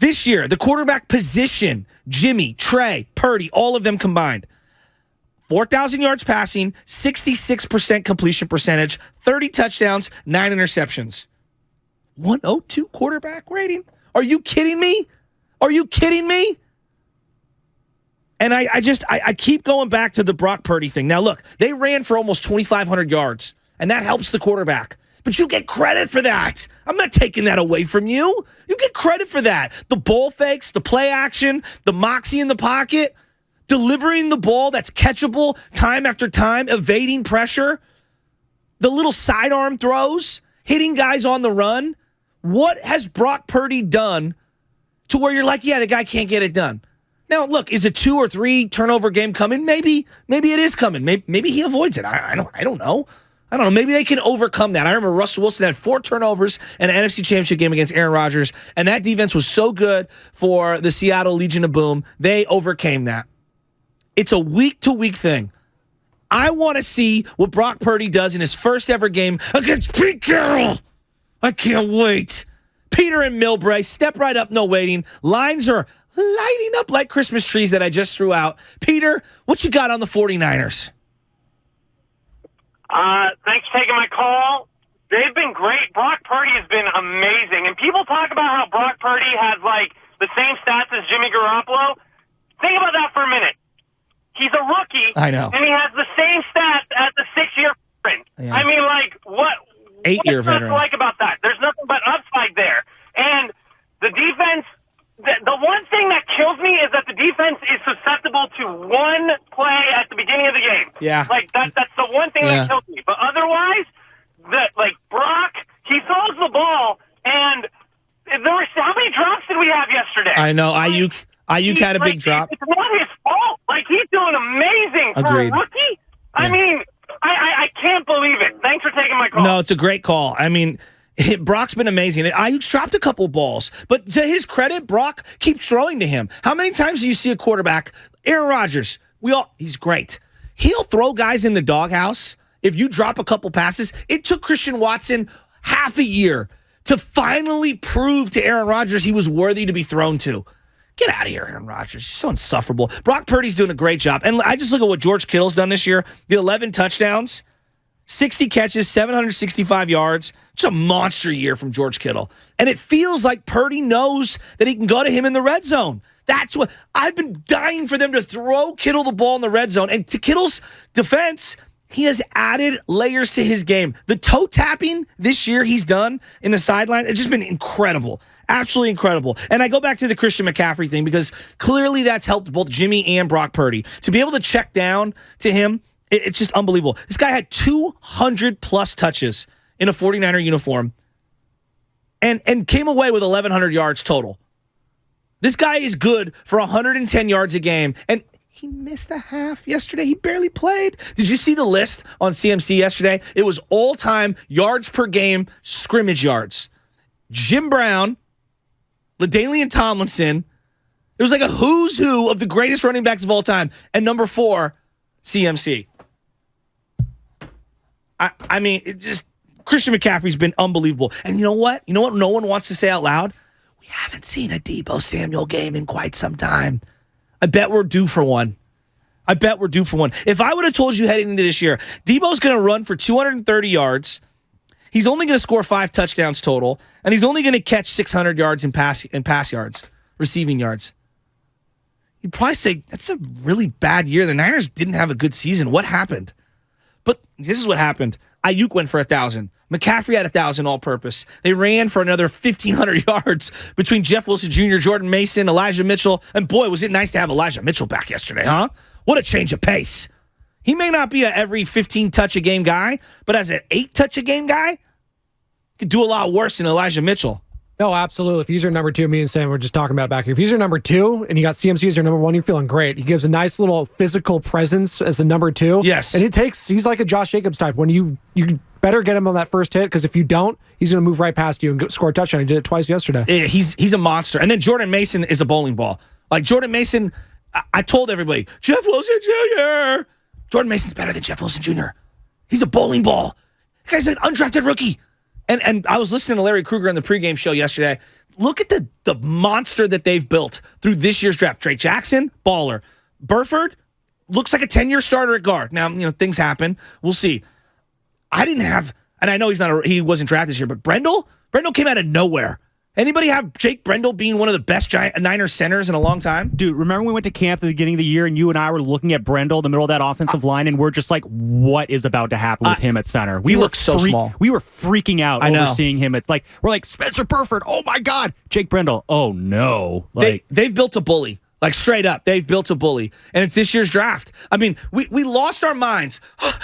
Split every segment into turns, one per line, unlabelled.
This year, the quarterback position, Jimmy, Trey, Purdy, all of them combined, 4,000 yards passing, 66% completion percentage, 30 touchdowns, 9 interceptions. 102 quarterback rating? Are you kidding me? Are you kidding me? And I keep going back to the Brock Purdy thing. Now, look, they ran for almost 2,500 yards, and that helps the quarterback. But you get credit for that. I'm not taking that away from you. You get credit for that. The ball fakes, the play action, the moxie in the pocket, delivering the ball that's catchable time after time, evading pressure, the little sidearm throws, hitting guys on the run. What has Brock Purdy done to where you're like, yeah, the guy can't get it done? Now, look, is a 2 or 3 turnover game coming? Maybe it is coming. Maybe he avoids it. I don't know. I don't know. Maybe they can overcome that. I remember Russell Wilson had 4 turnovers in an NFC Championship game against Aaron Rodgers, and that defense was so good for the Seattle Legion of Boom. They overcame that. It's a week-to-week thing. I want to see what Brock Purdy does in his first ever game against Pete Carroll. I can't wait. Peter and Milbray, step right up, no waiting. Lines are lighting up like Christmas trees that I just threw out. Peter, what you got on the 49ers?
Thanks for taking my call. They've been great. Brock Purdy has been amazing. And people talk about how Brock Purdy has, like, the same stats as Jimmy Garoppolo. Think about that for a minute. He's a rookie.
I know.
And he has the same stats as the 6-year veteran.
Yeah.
I mean, like, what?
8-year
what's
veteran.
not to like about that? There's nothing but upside there. And the defense, the one thing that kills me is that the defense is susceptible to one play at the beginning of the game.
Yeah.
Like, that's the one thing that kills me. But otherwise, Brock, he throws the ball, and how many drops did we have yesterday?
I know. Ayuk had a big drop.
It's not his fault. Like, he's doing amazing for
Agreed.
a rookie. I mean, I can't believe it. Thanks for taking my call.
No, it's a great call. I mean, Brock's been amazing. Ayuk's dropped a couple balls, but to his credit, Brock keeps throwing to him. How many times do you see a quarterback, Aaron Rodgers, he's great. He'll throw guys in the doghouse. If you drop a couple passes, it took Christian Watson half a year to finally prove to Aaron Rodgers he was worthy to be thrown to. Get out of here, Aaron Rodgers. You're so insufferable. Brock Purdy's doing a great job. And I just look at what George Kittle's done this year. The 11 touchdowns, 60 catches, 765 yards. Just a monster year from George Kittle. And it feels like Purdy knows that he can go to him in the red zone. That's what I've been dying for them to throw Kittle the ball in the red zone. And to Kittle's defense, he has added layers to his game. The toe tapping this year he's done in the sideline, it's just been incredible. Absolutely incredible. And I go back to the Christian McCaffrey thing because clearly that's helped both Jimmy and Brock Purdy. To be able to check down to him, it's just unbelievable. This guy had 200-plus touches in a 49er uniform and came away with 1,100 yards total. This guy is good for 110 yards a game, and he missed a half yesterday. He barely played. Did you see the list on CMC yesterday? It was all-time yards per game, scrimmage yards. Jim Brown, LaDainian Tomlinson. It was like a who's who of the greatest running backs of all time. And number 4, CMC. I mean, it just Christian McCaffrey's been unbelievable. And you know what? You know what no one wants to say out loud? We haven't seen a Deebo Samuel game in quite some time. I bet we're due for one. If I would have told you heading into this year, Deebo's going to run for 230 yards, he's only going to score 5 touchdowns total, and he's only going to catch 600 yards in pass yards, receiving yards. You'd probably say, that's a really bad year. The Niners didn't have a good season. What happened? But this is what happened. Ayuk went for 1,000. McCaffrey had 1,000 all-purpose. They ran for another 1,500 yards between Jeff Wilson Jr., Jordan Mason, Elijah Mitchell. And boy, was it nice to have Elijah Mitchell back yesterday, huh? What a change of pace. He may not be a every 15-touch-a-game guy, but as an 8-touch-a-game guy, he could do a lot worse than Elijah Mitchell.
No, absolutely. If he's your number 2, me and Sam were just talking about it back here. If he's your number 2 and you got CMC as your number 1, you're feeling great. He gives a nice little physical presence as the number 2.
Yes.
And he's like a Josh Jacobs type. When you better get him on that first hit, because if you don't, he's going to move right past you and score a touchdown. He did it twice yesterday.
Yeah, he's a monster. And then Jordan Mason is a bowling ball. Like Jordan Mason, I told everybody, Jeff Wilson Jr. Jordan Mason's better than Jeff Wilson Jr. He's a bowling ball. That guy's an undrafted rookie. And I was listening to Larry Krueger on the pregame show yesterday. Look at the monster that they've built through this year's draft. Drake Jackson, baller. Burford looks like a 10-year starter at guard. Now, things happen. We'll see. I didn't have, and I know he wasn't drafted this year, but Brendel came out of nowhere. Anybody have Jake Brendel being one of the best Niner centers in a long time?
Dude, remember we went to camp at the beginning of the year and you and I were looking at Brendel in the middle of that offensive line and we're just like, what is about to happen with him at center?
He looks so small.
We were freaking out
I know.
over seeing him. It's like, we're like, Spencer Burford, oh my God. Jake Brendel, oh no.
They've built a bully. Like, straight up, they've built a bully. And it's this year's draft. I mean, we lost our minds.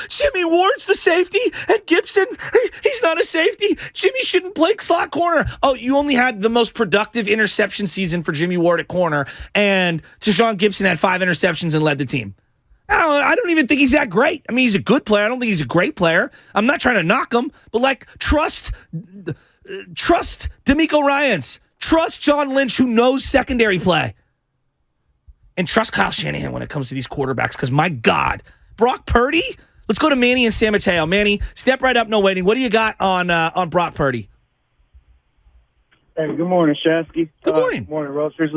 Jimmy Ward's the safety, and Gibson, he's not a safety. Jimmy shouldn't play slot corner. Oh, you only had the most productive interception season for Jimmy Ward at corner, and Tashawn Gibson had 5 interceptions and led the team. I don't even think he's that great. I mean, he's a good player. I don't think he's a great player. I'm not trying to knock him, but, like, trust D'Amico Ryans. Trust John Lynch, who knows secondary play. And trust Kyle Shanahan when it comes to these quarterbacks, because, my God, Brock Purdy? Let's go to Manny and San Mateo. Manny, step right up, no waiting. What do you got on Brock Purdy?
Hey, good morning, Shasky.
Good morning.
Good morning, Roasters.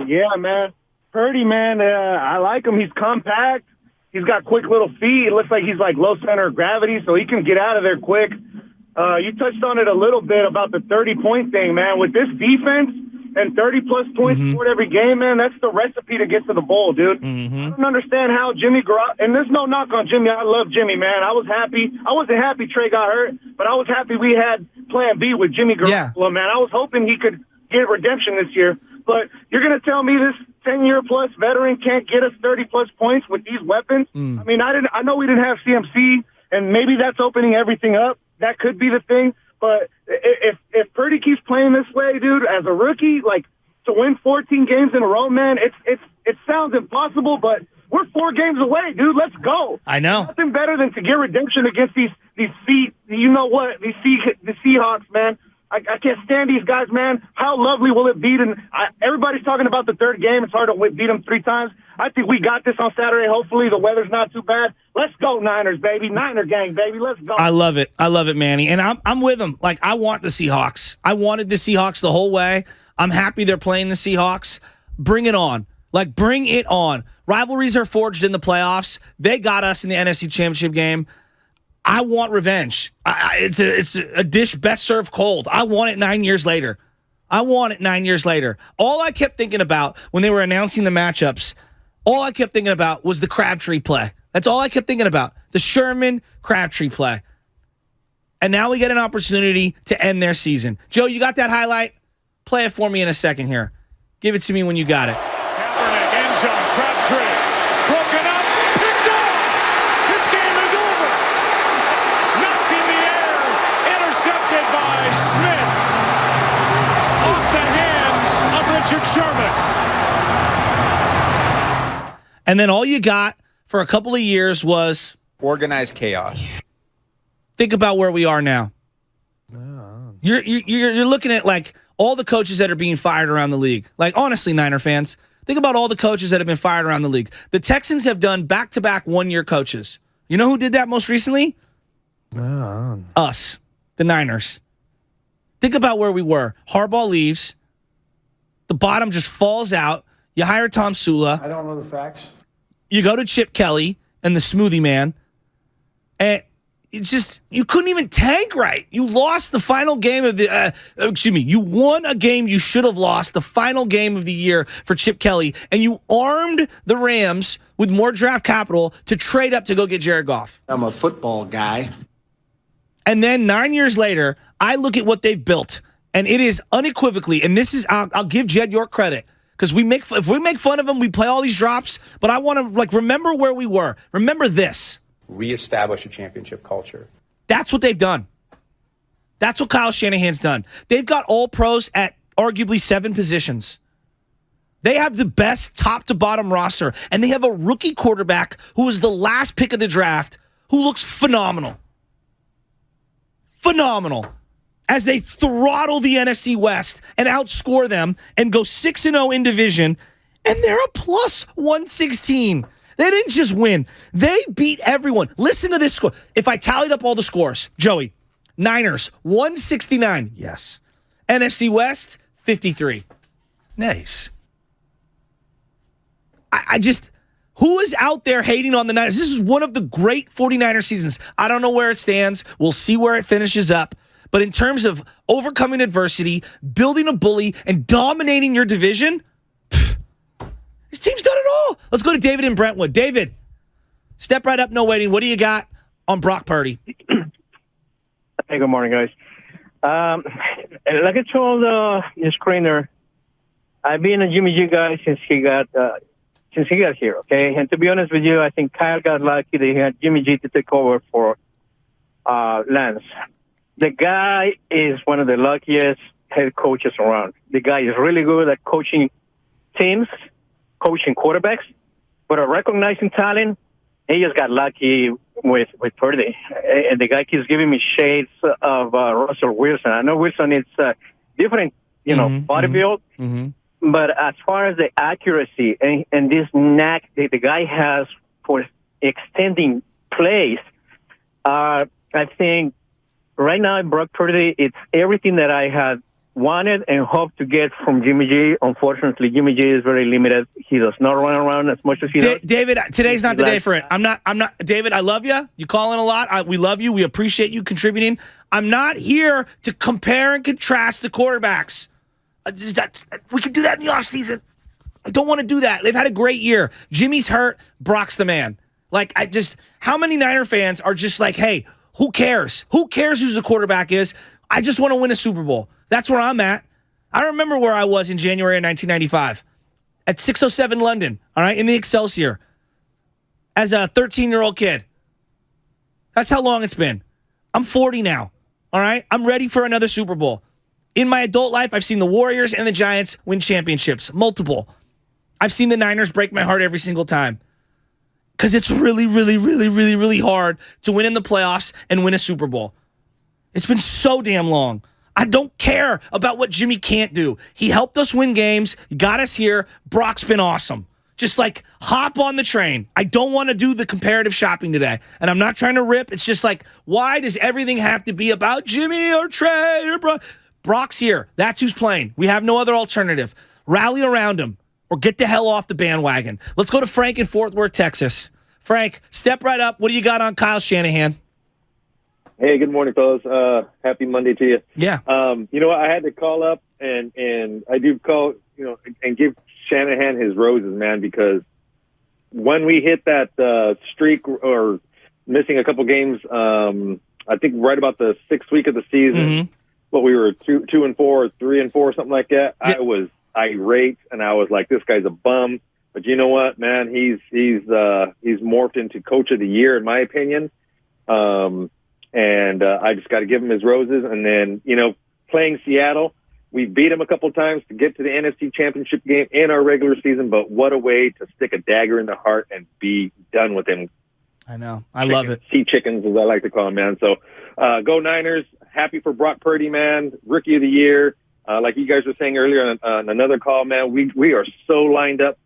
Yeah, man. Purdy, man, I like him. He's compact. He's got quick little feet. It looks like he's like low center of gravity, so he can get out of there quick. You touched on it a little bit about the 30-point thing, man. With this defense, and 30-plus points scored every game, man, that's the recipe to get to the bowl, dude. I don't understand how Jimmy Garoppolo, and there's no knock on Jimmy. I love Jimmy, man. I was happy. I wasn't happy Trey got hurt, but I was happy we had plan B with Jimmy Garoppolo, man. I was hoping he could get redemption this year. But you're going to tell me this 10-year-plus veteran can't get us 30-plus points with these weapons? I mean, I know we didn't have CMC, and maybe that's opening everything up. That could be the thing. But if Purdy keeps playing this way, dude, as a rookie, like, to win 14 games in a row, man, it sounds impossible, but we're 4 games away, dude. Let's go.
I know.
Nothing better than to get redemption against the Seahawks, man. I can't stand these guys, man. How lovely will it be? Everybody's talking about the third game. It's hard to beat them 3 times. I think we got this on Saturday. Hopefully the weather's not too bad. Let's go, Niners, baby. Niner gang, baby. Let's go.
I love it. I love it, Manny. And I'm with him. Like, I want the Seahawks. I wanted the Seahawks the whole way. I'm happy they're playing the Seahawks. Bring it on. Like, bring it on. Rivalries are forged in the playoffs. They got us in the NFC Championship game. I want revenge. It's a dish best served cold. I want it 9 years later. All I kept thinking about when they were announcing the matchups, all I kept thinking about was the Crabtree play. That's all I kept thinking about. The Sherman Crabtree play. And now we get an opportunity to end their season. Joe, you got that highlight? Play it for me in a second here. Give it to me when you got it.
Kaepernick, end zone, Crabtree, broken up, picked off. This game is over. Knocked in the air, intercepted by Smith. Off the hands of Richard Sherman.
And then all you got for a couple of years was
organized chaos.
Think about where we are now. You're looking at, like, all the coaches that are being fired around the league. Like, honestly, Niner fans, think about all the coaches that have been fired around the league. The Texans have done back-to-back one-year coaches. You know who did that most recently? Us, the Niners. Think about where we were. Harbaugh leaves. The bottom just falls out. You hire Tom Sula.
I don't know the facts.
You go to Chip Kelly and the Smoothie Man. And it's just, you couldn't even tank right. You lost the final game of the, you won a game you should have lost, the final game of the year for Chip Kelly, and you armed the Rams with more draft capital to trade up to go get Jared Goff.
I'm a football guy.
And then 9 years later, I look at what they've built, and it is unequivocally, and this is, I'll give Jed York credit, because if we make fun of him, we play all these drops, but I want to, like, remember where we were. Remember this.
Reestablish a championship culture.
That's what they've done. That's what Kyle Shanahan's done. They've got all pros at arguably 7 positions. They have the best top to bottom roster, and they have a rookie quarterback who was the last pick of the draft who looks phenomenal. Phenomenal. As they throttle the NFC West and outscore them and go 6-0 in division, and they're a plus 116. They didn't just win. They beat everyone. Listen to this score. If I tallied up all the scores, Joey, Niners, 169. Yes. NFC West, 53. Nice. I just, who is out there hating on the Niners? This is one of the great 49er seasons. I don't know where it stands. We'll see where it finishes up. But in terms of overcoming adversity, building a bully, and dominating your division, this team's done it all. Let's go to David in Brentwood. David, step right up, no waiting. What do you got on Brock Purdy?
Hey, good morning, guys. Like I told your screener, I've been a Jimmy G guy since he got here. Okay, and to be honest with you, I think Kyle got lucky that he had Jimmy G to take over for Lance. The guy is one of the luckiest head coaches around. The guy is really good at coaching teams, coaching quarterbacks, but at recognizing talent, he just got lucky with Purdy. And the guy keeps giving me shades of Russell Wilson. I know Wilson is different, body build, but as far as the accuracy and this knack that the guy has for extending plays, I think right now, Brock Purdy, it's everything that I had wanted and hoped to get from Jimmy G. Unfortunately, Jimmy G is very limited. He does not run around as much as he does.
David, today's not the day for it. I'm not. David, I love you. You call in a lot. We love you. We appreciate you contributing. I'm not here to compare and contrast the quarterbacks. We can do that in the offseason. I don't want to do that. They've had a great year. Jimmy's hurt. Brock's the man. How many Niner fans are just like, hey, who cares? Who cares who the quarterback is? I just want to win a Super Bowl. That's where I'm at. I remember where I was in January of 1995 at 607 London, all right, in the Excelsior as a 13-year-old kid. That's how long it's been. I'm 40 now, all right? I'm ready for another Super Bowl. In my adult life, I've seen the Warriors and the Giants win championships, multiple. I've seen the Niners break my heart every single time. Because it's really, really, really, really, really hard to win in the playoffs and win a Super Bowl. It's been so damn long. I don't care about what Jimmy can't do. He helped us win games. He got us here. Brock's been awesome. Just hop on the train. I don't want to do the comparative shopping today. And I'm not trying to rip. It's just why does everything have to be about Jimmy or Trey or Brock? Brock's here. That's who's playing. We have no other alternative. Rally around him. Or get the hell off the bandwagon. Let's go to Frank in Fort Worth, Texas. Frank, step right up. What do you got on Kyle Shanahan?
Hey, good morning, fellas. Happy Monday to you.
Yeah.
You know what? I had to call up and I do call, and give Shanahan his roses, man, because when we hit that streak or missing a couple games, I think right about the 6th week of the season, we were 2-4, 3-4, something like that. Yeah. I was irate, and I was like, this guy's a bum. But you know what, man? He's morphed into coach of the year, in my opinion. And I just got to give him his roses. And then, playing Seattle, we beat him a couple times to get to the NFC Championship game in our regular season. But what a way to stick a dagger in the heart and be done with him.
I know. I love it.
Sea chickens, as I like to call them, man. So go Niners. Happy for Brock Purdy, man. Rookie of the year. Like you guys were saying earlier on another call, man, we are so lined up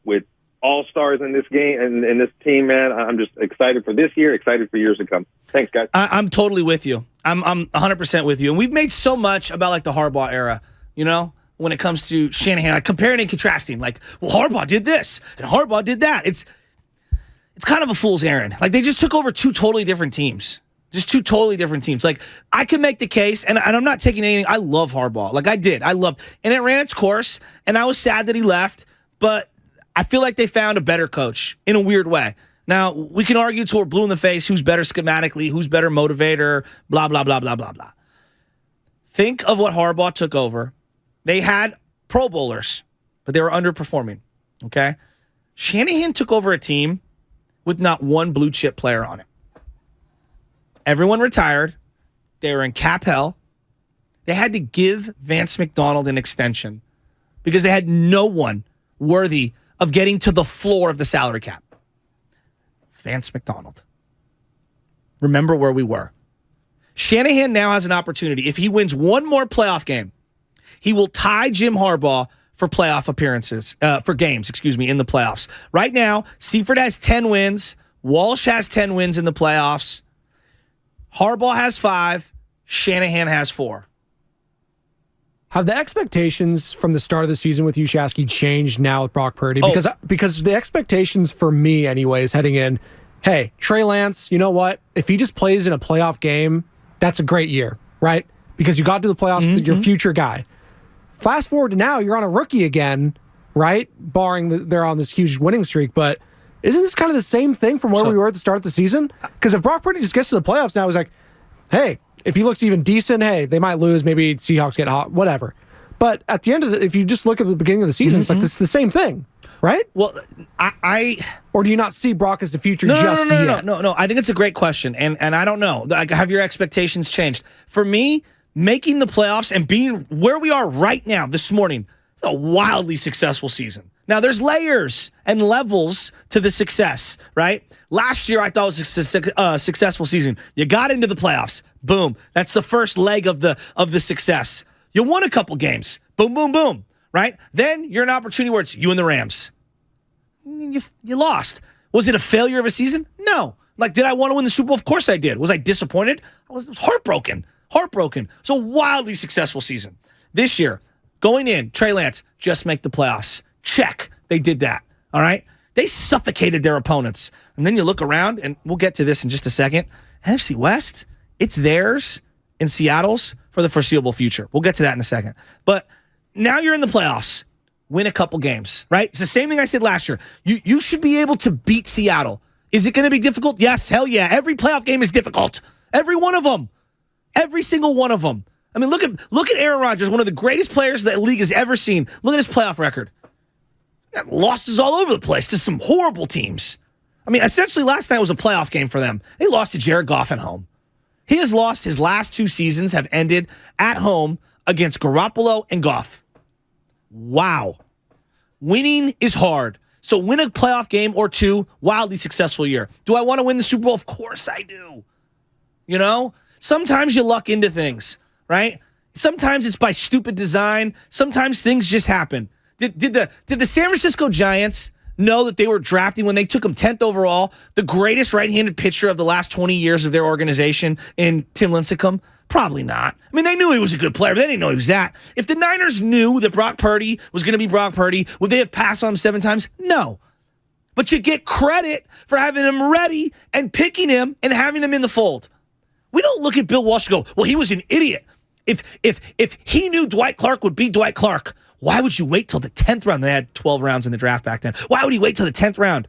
with all-stars in this game and in this team, man. I'm just excited for this year, excited for years to come. Thanks, guys.
I'm totally with you. I'm 100% with you. And we've made so much about the Harbaugh era, when it comes to Shanahan, comparing and contrasting. Harbaugh did this and Harbaugh did that. It's kind of a fool's errand. They just took over two totally different teams. Just two totally different teams. I can make the case, and I'm not taking anything. I love Harbaugh. I did. And it ran its course, and I was sad that he left, but I feel like they found a better coach in a weird way. Now, we can argue till we're blue in the face who's better schematically, who's better motivator, blah, blah, blah, blah, blah, blah. Think of what Harbaugh took over. They had Pro Bowlers, but they were underperforming, okay? Shanahan took over a team with not one blue chip player on it. Everyone retired. They were in cap hell. They had to give Vance McDonald an extension because they had no one worthy of getting to the floor of the salary cap. Vance McDonald. Remember where we were. Shanahan now has an opportunity. If he wins one more playoff game, he will tie Jim Harbaugh for playoff appearances, for games, in the playoffs. Right now, Seifert has 10 wins. Walsh has 10 wins in the playoffs. Harbaugh has 5. Shanahan has 4.
Have the expectations from the start of the season with you, Shasky, changed now with Brock Purdy? Because the expectations for me, anyways, heading in, hey, Trey Lance, you know what? If he just plays in a playoff game, that's a great year, right? Because you got to the playoffs, your future guy. Fast forward to now, you're on a rookie again, right? Barring they're on this huge winning streak, but isn't this kind of the same thing from where we were at the start of the season? Because if Brock Purdy just gets to the playoffs now, he's like, hey, if he looks even decent, hey, they might lose. Maybe Seahawks get hot, whatever. But at the end of if you just look at the beginning of the season, it's like this is the same thing, right?
Well,
or do you not see Brock as the future just yet?
No. I think it's a great question, and I don't know. Have your expectations changed? For me, making the playoffs and being where we are right now this morning, it's a wildly successful season. Now, there's layers and levels to the success, right? Last year, I thought it was a successful season. You got into the playoffs. Boom. That's the first leg of the success. You won a couple games. Boom, boom, boom, right? Then you're an opportunity where it's you and the Rams. You lost. Was it a failure of a season? No. Like, did I want to win the Super Bowl? Of course I did. Was I disappointed? I was heartbroken. Heartbroken. It's a wildly successful season. This year, going in, Trey Lance, just make the playoffs. Check. They did that. All right? They suffocated their opponents. And then you look around, and we'll get to this in just a second. NFC West, it's theirs and Seattle's for the foreseeable future. We'll get to that in a second. But now you're in the playoffs. Win a couple games, right? It's the same thing I said last year. You should be able to beat Seattle. Is it going to be difficult? Yes, hell yeah. Every playoff game is difficult. Every one of them. Every single one of them. I mean, look at Aaron Rodgers, one of the greatest players that the league has ever seen. Look at his playoff record. Got losses all over the place to some horrible teams. I mean, essentially last night was a playoff game for them. They lost to Jared Goff at home. He has lost his last 2 seasons, have ended at home against Garoppolo and Goff. Wow. Winning is hard. So win a playoff game or 2, wildly successful year. Do I want to win the Super Bowl? Of course I do. You know? Sometimes you luck into things, right? Sometimes it's by stupid design. Sometimes things just happen. Did the San Francisco Giants know that they were drafting when they took him 10th overall, the greatest right-handed pitcher of the last 20 years of their organization in Tim Lincecum? Probably not. I mean, they knew he was a good player, but they didn't know he was that. If the Niners knew that Brock Purdy was going to be Brock Purdy, would they have passed on him 7 times? No. But you get credit for having him ready and picking him and having him in the fold. We don't look at Bill Walsh and go, well, he was an idiot. If he knew Dwight Clark would be Dwight Clark, why would you wait till the 10th round? They had 12 rounds in the draft back then. Why would he wait till the 10th round?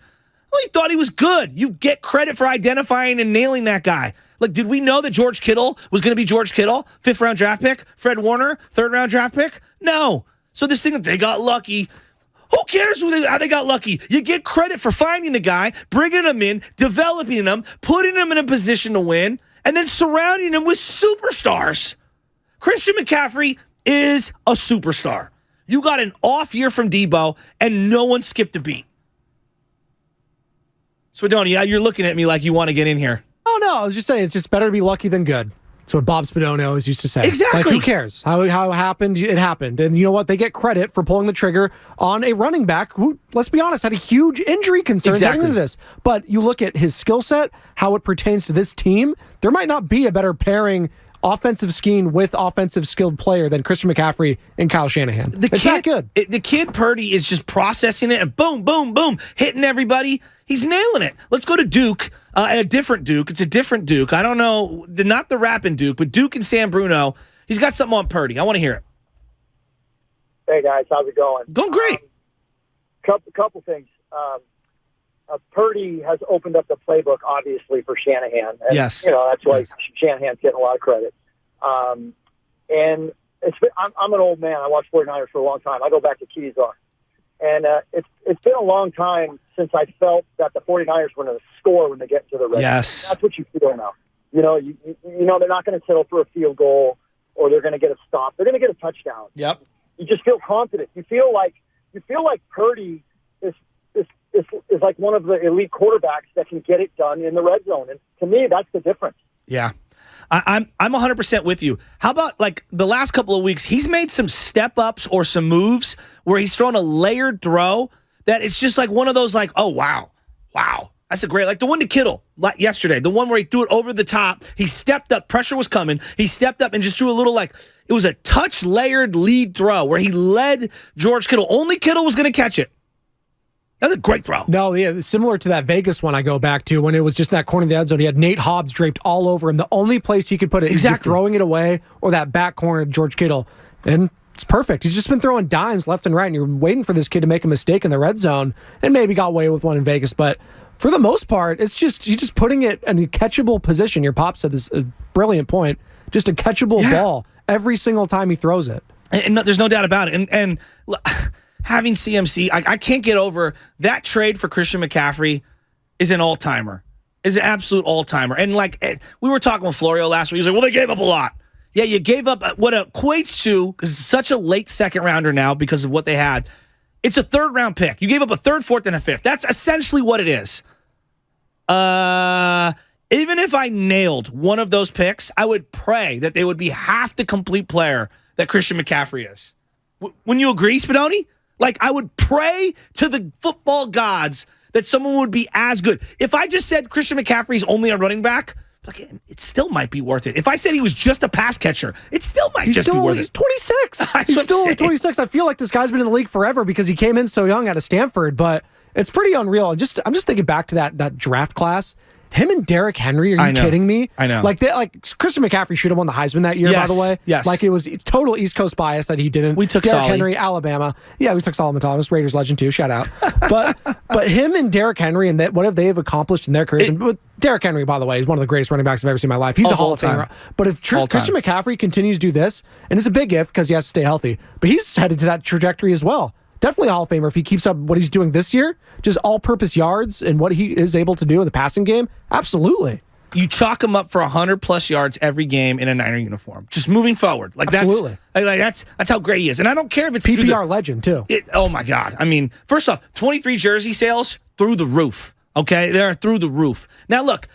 Well, he thought he was good. You get credit for identifying and nailing that guy. Like, did we know that George Kittle was going to be George Kittle? 5th round draft pick? Fred Warner? 3rd round draft pick? No. So this thing that they got lucky, who cares how they got lucky? You get credit for finding the guy, bringing him in, developing him, putting him in a position to win, and then surrounding him with superstars. Christian McCaffrey is a superstar. You got an off year from Debo, and no one skipped a beat. Spadoni, you're looking at me like you want to get in here.
Oh, no. I was just saying, it's just better to be lucky than good. That's what Bob Spadoni always used to say.
Exactly.
Like, who cares? How it happened, it happened. And you know what? They get credit for pulling the trigger on a running back who, let's be honest, had a huge injury concern heading into this. But you look at his skill set, how it pertains to this team, there might not be a better pairing offensive scheme with offensive skilled player than Christian McCaffrey and Kyle Shanahan. It's that good.
The kid Purdy is just processing it and boom, boom, boom, hitting everybody. He's nailing it. Let's go to Duke, a different Duke. It's a different Duke. I don't know, not the rapping Duke, but Duke and San Bruno. He's got something on Purdy. I want to hear it.
Hey, guys. How's it going?
Going great.
Couple things. Purdy has opened up the playbook, obviously, for Shanahan. And,
yes.
You know, that's why Shanahan's getting a lot of credit. And I'm an old man. I watched 49ers for a long time. I go back to Keysar. And it's been a long time since I felt that the 49ers were going to score when they get into the red zone.
Yes.
That's what you feel now. You know, you know they're not going to settle for a field goal or they're going to get a stop. They're going to get a touchdown.
Yep.
You just feel confident. You feel like Purdy is like one of the elite quarterbacks that can get it done in the red zone. And to me, that's the difference.
Yeah. I'm 100% with you. How about like the last couple of weeks, he's made some step-ups or some moves where he's thrown a layered throw that it's just like one of those like, oh, wow. That's a great, like the one to Kittle yesterday, the one where he threw it over the top. He stepped up, pressure was coming. He stepped up and just threw a little it was a touch layered lead throw where he led George Kittle. Only Kittle was going to catch it. That was a great throw.
No, yeah, similar to that Vegas one I go back to when it was just in that corner of the end zone. He had Nate Hobbs draped all over him. The only place he could put it is either throwing it away or that back corner of George Kittle. And it's perfect. He's just been throwing dimes left and right, and you're waiting for this kid to make a mistake in the red zone and maybe got away with one in Vegas. But for the most part, it's just you're just putting it in a catchable position. Your pop said this is a brilliant point. Just a catchable ball every single time he throws it.
And no, there's no doubt about it. And having CMC, I can't get over that trade for Christian McCaffrey is an all-timer. Is an absolute all-timer. And we were talking with Florio last week. He's like, well, they gave up a lot. Yeah, you gave up what equates to, because it's such a late second rounder now because of what they had. It's a third-round pick. You gave up a third, fourth, and a fifth. That's essentially what it is. Even if I nailed one of those picks, I would pray that they would be half the complete player that Christian McCaffrey is. Wouldn't you agree, Spadoni? I would pray to the football gods that someone would be as good. If I just said Christian McCaffrey's only a running back, it still might be worth it. If I said he was just a pass catcher, it still might be worth it.
He's 26. He's still only 26. I feel like this guy's been in the league forever because he came in so young out of Stanford, but it's pretty unreal. I'm just thinking back to that draft class. Him and Derrick Henry, are you kidding me?
I know.
Christian McCaffrey should have won the Heisman that year, by the way.
Yes.
It was total East Coast bias that he didn't.
We took
Derrick
Solly.
Henry, Alabama. Yeah, we took Solomon Thomas, Raiders legend too. Shout out. But him and Derrick Henry and what have they accomplished in their careers? And Derrick Henry, by the way, is one of the greatest running backs I've ever seen in my life. He's a Hall of Famer. But if Christian McCaffrey continues to do this, and it's a big if because he has to stay healthy, but he's headed to that trajectory as well. Definitely a Hall of Famer if he keeps up what he's doing this year, just all-purpose yards and what he is able to do in the passing game. Absolutely.
You chalk him up for 100-plus yards every game in a Niner uniform. Just moving forward.
Absolutely.
That's how great he is. And I don't care if it's
PPR legend, too.
Oh, my God. I mean, first off, 23 jersey sales through the roof. Okay? They're through the roof. Now, look,